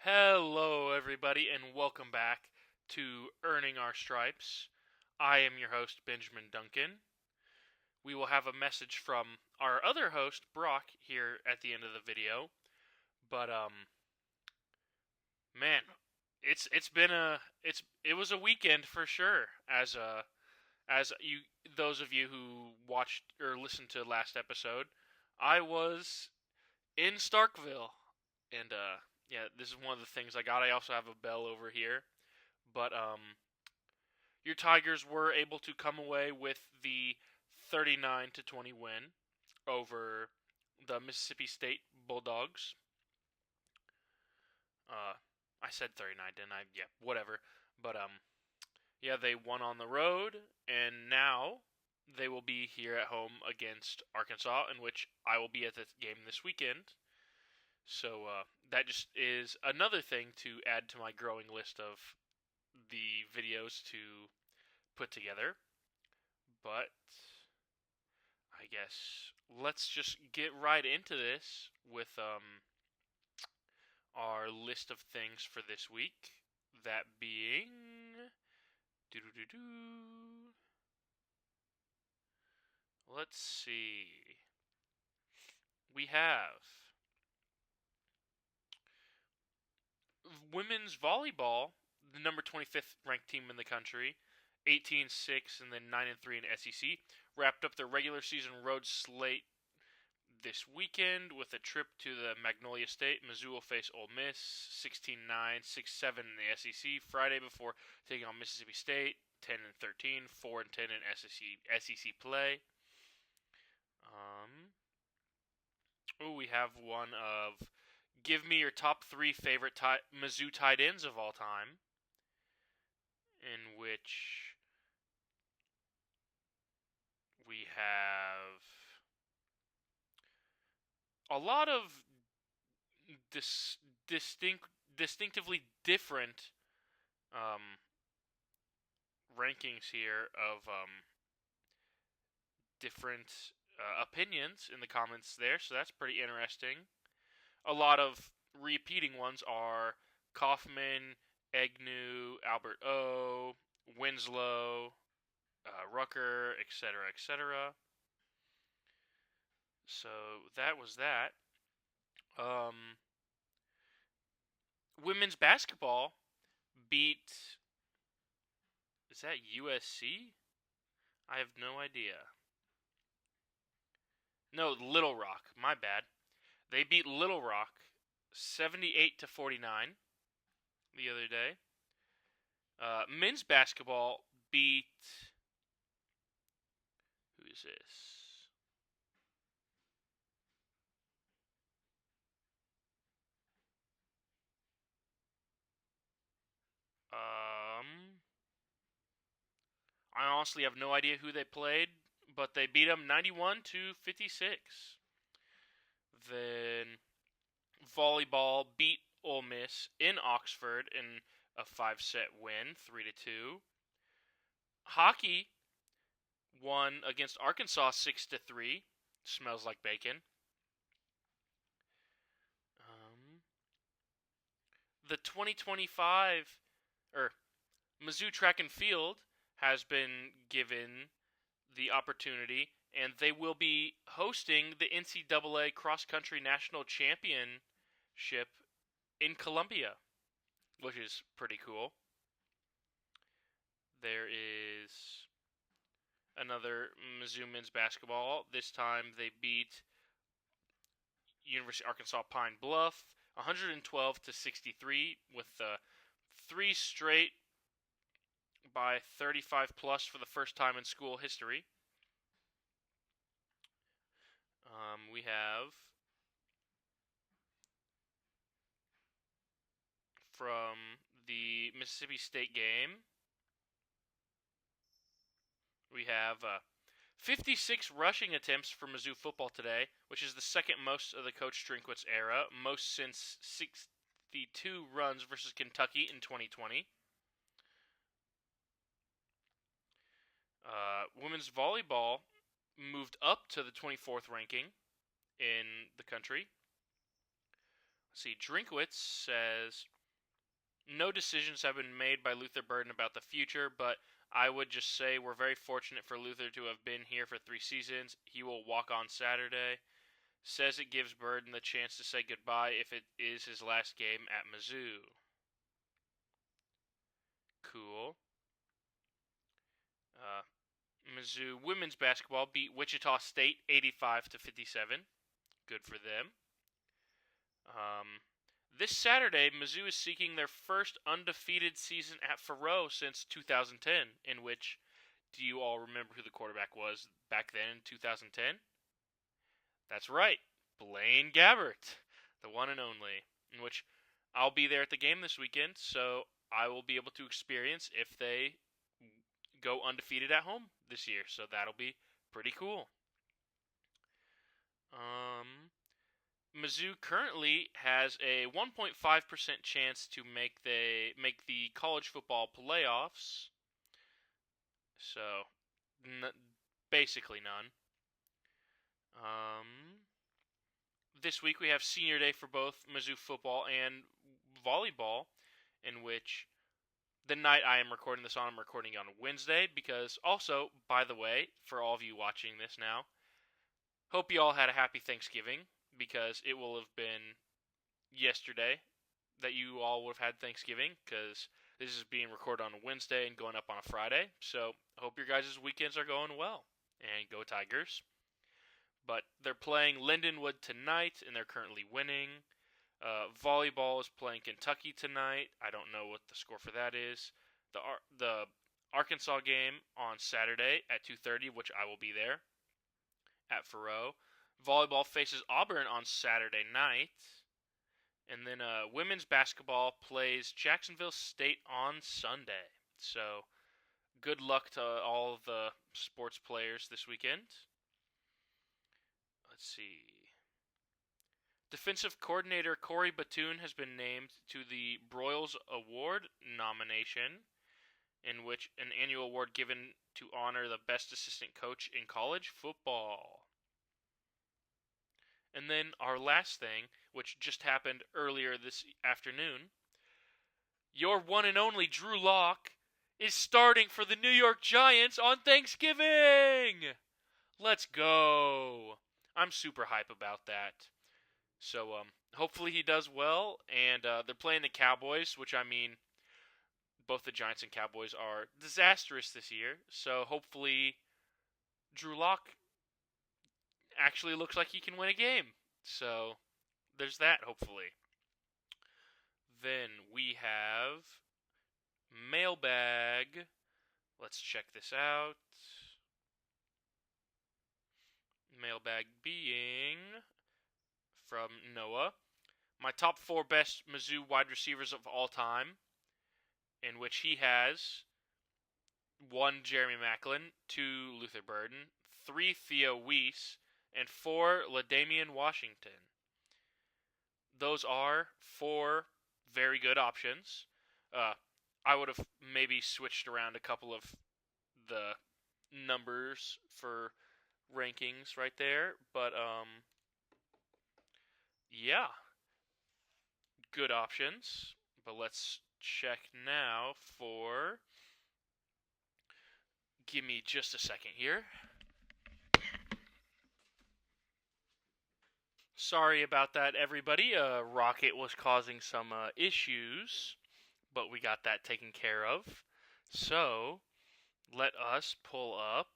Hello, everybody, and welcome back to Earning Our Stripes. I am your host, Benjamin Duncan. We will have a message from our other host, Brock, here at the end of the video. But man, it was a weekend for sure. As you those of you who watched or listened to last episode, I was in Starkville, and yeah, this is one of the things I got. I also have a bell over here. But your Tigers were able to come away with the 39-20 win over the Mississippi State Bulldogs. I said 39, didn't I? Yeah, whatever. But yeah, they won on the road, and now they will be here at home against Arkansas, in which I will be at the game this weekend. So that just is another thing to add to my growing list of the videos to put together. But I guess let's just get right into this with our list of things for this week. That being let's see. We have women's volleyball, the number 25th ranked team in the country, 18-6 and then 9-3 in SEC, wrapped up their regular season road slate this weekend with a trip to the Magnolia State. Mizzou will face Ole Miss 16-9, 6-7 in the SEC Friday before taking on Mississippi State 10-13, 4-10 in SEC play. We have one of give me your top 3 favorite Mizzou tight ends of all time, in which we have a lot of distinctively different rankings here of different opinions in the comments there, so that's pretty interesting. A lot of repeating ones are Kaufman, Agnew, Albert O, Winslow, Rucker, etc., etc. So that was that. Women's basketball beat. Is that USC? I have no idea. No, Little Rock. My bad. They beat Little Rock 78-49 the other day. Men's basketball beat. Who is this? I honestly have no idea who they played, but they beat them 91-56. Then volleyball beat Ole Miss in Oxford in a 5-set win, 3-2. Hockey won against Arkansas 6-3. Smells like bacon. The 2025 Mizzou Track and Field has been given the opportunity, and they will be hosting the NCAA Cross Country National Championship in Columbia, which is pretty cool. There is another Mizzou men's basketball. This time they beat University of Arkansas Pine Bluff 112-63 with 3 straight by 35 plus for the first time in school history. We have from the Mississippi State game, we have 56 rushing attempts for Mizzou football today, which is the second most of the Coach Drinkwitz era, most since 62 runs versus Kentucky in 2020. Women's volleyball moved up to the 24th ranking in the country. See, Drinkwitz says, no decisions have been made by Luther Burden about the future, but I would just say we're very fortunate for Luther to have been here for 3 seasons. He will walk on Saturday. Says it gives Burden the chance to say goodbye if it is his last game at Mizzou. Cool. Mizzou women's basketball beat Wichita State 85-57. Good for them. This Saturday, Mizzou is seeking their first undefeated season at Fayetteville since 2010, in which, do you all remember who the quarterback was back then in 2010? That's right, Blaine Gabbert, the one and only, in which I'll be there at the game this weekend, so I will be able to experience if they go undefeated at home this year, so that'll be pretty cool. Mizzou currently has a 1.5% chance to make the college football playoffs. So, basically none. This week we have senior day for both Mizzou football and volleyball, in which the night I am recording this on, I'm recording on Wednesday, because also, by the way, for all of you watching this now, hope you all had a happy Thanksgiving, because it will have been yesterday that you all would have had Thanksgiving, because this is being recorded on a Wednesday and going up on a Friday. So, hope your guys' weekends are going well. And go Tigers. But they're playing Lindenwood tonight, and they're currently winning. Volleyball is playing Kentucky tonight. I don't know what the score for that is. The Arkansas game on Saturday at 2:30, which I will be there at Fayetteville. Volleyball faces Auburn on Saturday night. And then women's basketball plays Jacksonville State on Sunday. So, good luck to all the sports players this weekend. Let's see. Defensive coordinator Corey Batoon has been named to the Broyles Award nomination, in which an annual award given to honor the best assistant coach in college football. And then our last thing, which just happened earlier this afternoon, your one and only Drew Lock is starting for the New York Giants on Thanksgiving! Let's go! I'm super hype about that. So, hopefully he does well, and they're playing the Cowboys, which, I mean, both the Giants and Cowboys are disastrous this year, so hopefully Drew Lock actually looks like he can win a game. So, there's that, hopefully. Then we have mailbag. Let's check this out. Mailbag being from Noah. My top 4 best Mizzou wide receivers of all time, in which he has 1 Jeremy Macklin, 2 Luther Burden, 3 Theo Weiss, and 4 LaDamian Washington. Those are 4 very good options. I would have maybe switched around a couple of the numbers for rankings right there, but yeah, good options. But let's check now for, give me just a second here. Sorry about that, everybody. Rocket was causing some issues, but we got that taken care of. So, let us pull up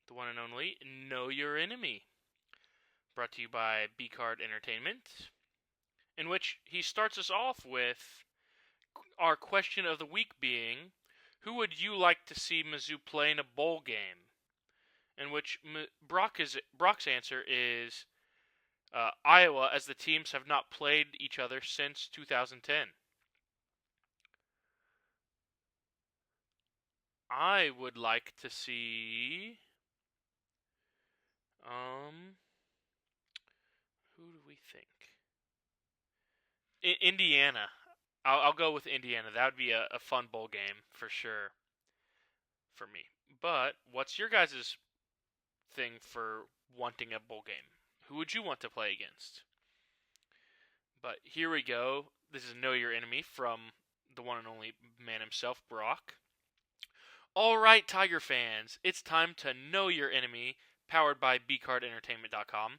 the one and only Know Your Enemy, brought to you by B-Card Entertainment, in which he starts us off with our question of the week being, who would you like to see Mizzou play in a bowl game? In which Brock's answer is Iowa, as the teams have not played each other since 2010. I would like to see who do we think? Indiana. I'll go with Indiana. That would be a fun bowl game for sure for me. But what's your guys' thing for wanting a bowl game? Who would you want to play against? But here we go. This is Know Your Enemy from the one and only man himself, Brock. All right, Tiger fans, it's time to Know Your Enemy, powered by bcardentertainment.com.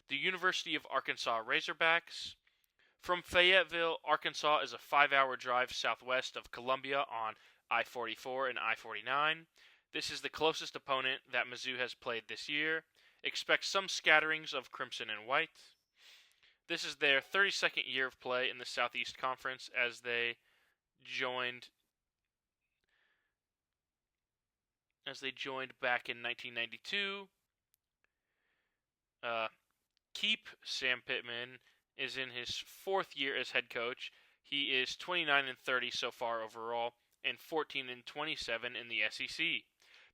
The University of Arkansas Razorbacks. From Fayetteville, Arkansas is a 5-hour drive southwest of Columbia on I-44 and I-49. This is the closest opponent that Mizzou has played this year. Expect some scatterings of crimson and white. This is their 32nd year of play in the Southeast Conference as they joined back in 1992. Keep Sam Pittman is in his 4th year as head coach. He is 29-30 so far overall and 14-27 in the SEC.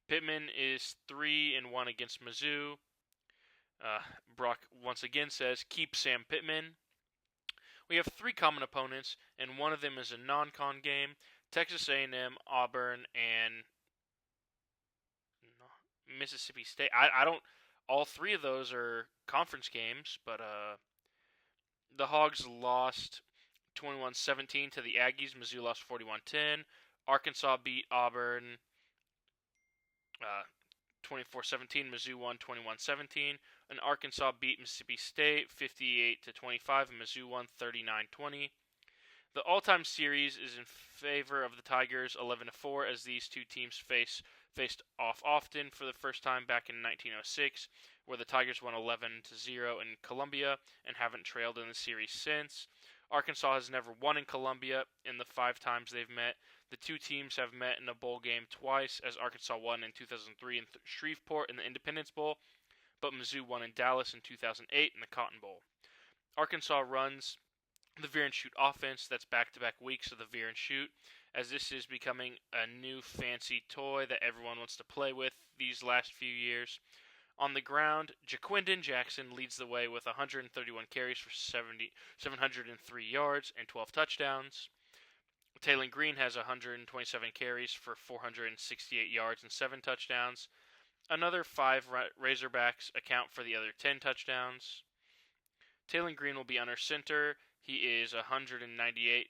Pittman is 3-1 against Mizzou. Brock once again says, keep Sam Pittman. We have 3 common opponents, and one of them is a non-con game. Texas A&M, Auburn, and Mississippi State. I don't. All 3 of those are conference games, but the Hogs lost 21-17 to the Aggies. Mizzou lost 41-10. Arkansas beat Auburn 24-17. Mizzou won 21-17. And Arkansas beat Mississippi State 58-25. And Mizzou won 39-20. The all-time series is in favor of the Tigers 11-4 as these 2 teams faced off often for the first time back in 1906, where the Tigers won 11-0 in Columbia and haven't trailed in the series since. Arkansas has never won in Columbia in the 5 times they've met. The 2 teams have met in a bowl game twice, as Arkansas won in 2003 in Shreveport in the Independence Bowl, but Mizzou won in Dallas in 2008 in the Cotton Bowl. Arkansas runs the veer and shoot offense that's back-to-back weeks of the veer and shoot, as this is becoming a new fancy toy that everyone wants to play with these last few years. On the ground, Jaquindon Jackson leads the way with 131 carries for 703 yards and 12 touchdowns. Taylon Green has 127 carries for 468 yards and 7 touchdowns. Another 5 Razorbacks account for the other 10 touchdowns. Taylon Green will be under center. He is 198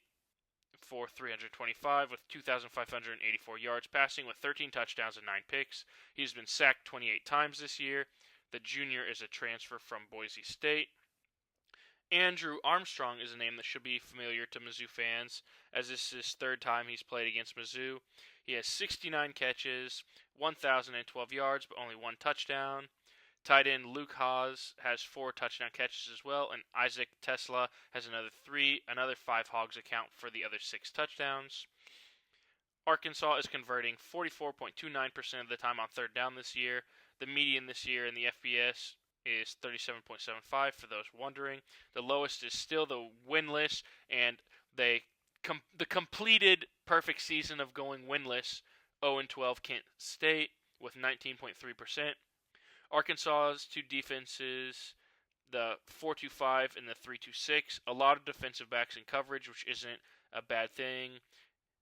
for 325 with 2,584 yards passing with 13 touchdowns and 9 picks. He's been sacked 28 times this year. The junior is a transfer from Boise State. Andrew Armstrong is a name that should be familiar to Mizzou fans, as this is his 3rd time he's played against Mizzou. He has 69 catches, 1,012 yards, but only 1 touchdown. Tight end Luke Haas has 4 touchdown catches as well, and Isaac Tesla has another 3. Another 5 Hogs account for the other 6 touchdowns. Arkansas is converting 44.29% of the time on 3rd down this year. The median this year in the FBS is 37.75 for those wondering. The lowest is still the winless, and the completed perfect season of going winless 0-12 Kent State with 19.3%. Arkansas's 2 defenses, the 4-2-5 and the 3-2-6. A lot of defensive backs in coverage, which isn't a bad thing,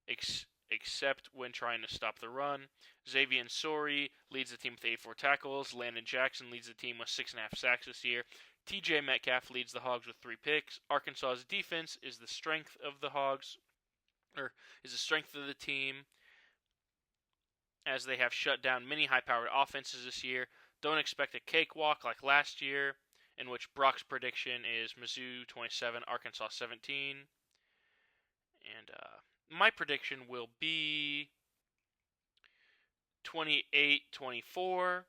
except when trying to stop the run. Xavier Sori leads the team with 84 tackles. Landon Jackson leads the team with 6.5 sacks this year. TJ Metcalf leads the Hogs with 3 picks. Arkansas's defense is the strength of the Hogs, or is the strength of the team, as they have shut down many high-powered offenses this year. Don't expect a cakewalk like last year, in which Brock's prediction is Mizzou 27, Arkansas 17. And my prediction will be 28-24.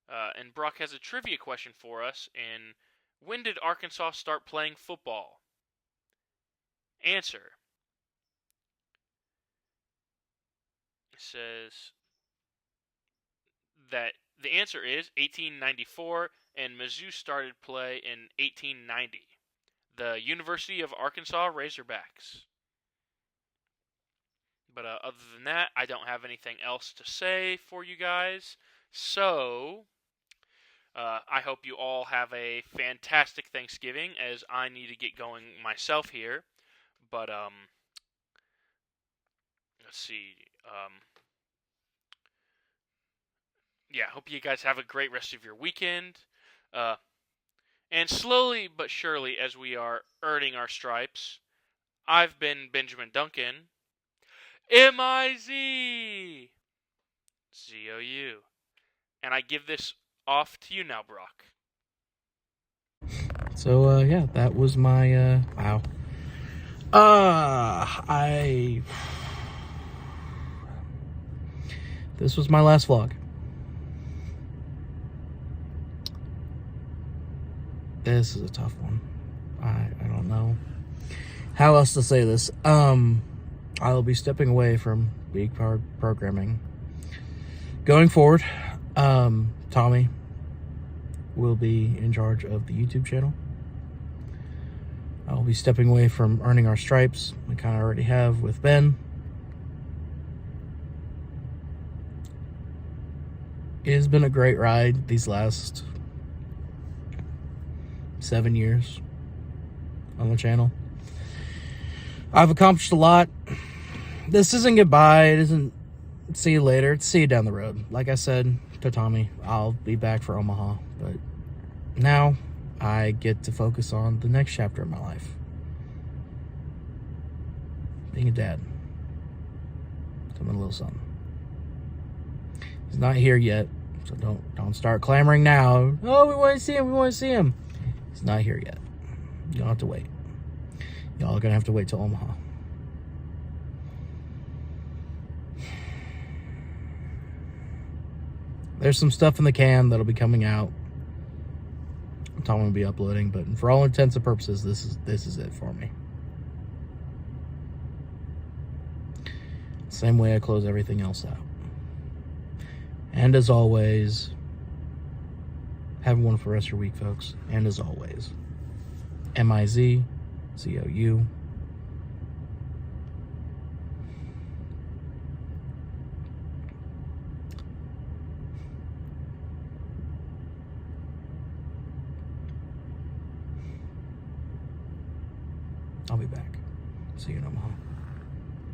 And Brock has a trivia question for us. And when did Arkansas start playing football? Answer. It says that the answer is 1894, and Mizzou started play in 1890. The University of Arkansas Razorbacks. But other than that, I don't have anything else to say for you guys. So, I hope you all have a fantastic Thanksgiving, as I need to get going myself here. But, let's see. Yeah, hope you guys have a great rest of your weekend. And slowly but surely, as we are earning our stripes, I've been Benjamin Duncan. MIZ! ZOU. And I give this off to you now, Brock. So, yeah, that was my, wow. This was my last vlog. This is a tough one. I don't know how else to say this. I'll be stepping away from big programming. Going forward, Tommy will be in charge of the YouTube channel. I'll be stepping away from earning our stripes. We kind of already have with Ben. It has been a great ride these last 7 years on the channel. I've accomplished a lot. This isn't goodbye. It isn't see you later. It's see you down the road. Like I said to Tommy, I'll be back for Omaha. But now I get to focus on the next chapter of my life. Being a dad. Becoming a little son. He's not here yet, so don't start clamoring now. Oh, we want to see him. We want to see him. He's not here yet. You don't have to wait. Y'all are gonna have to wait till Omaha. There's some stuff in the can that'll be coming out. Tom will be uploading, but for all intents and purposes, this is it for me. Same way I close everything else out. And as always, have a wonderful rest of your week, folks. And as always, MIZ, ZOU. I'll be back. See you in Omaha.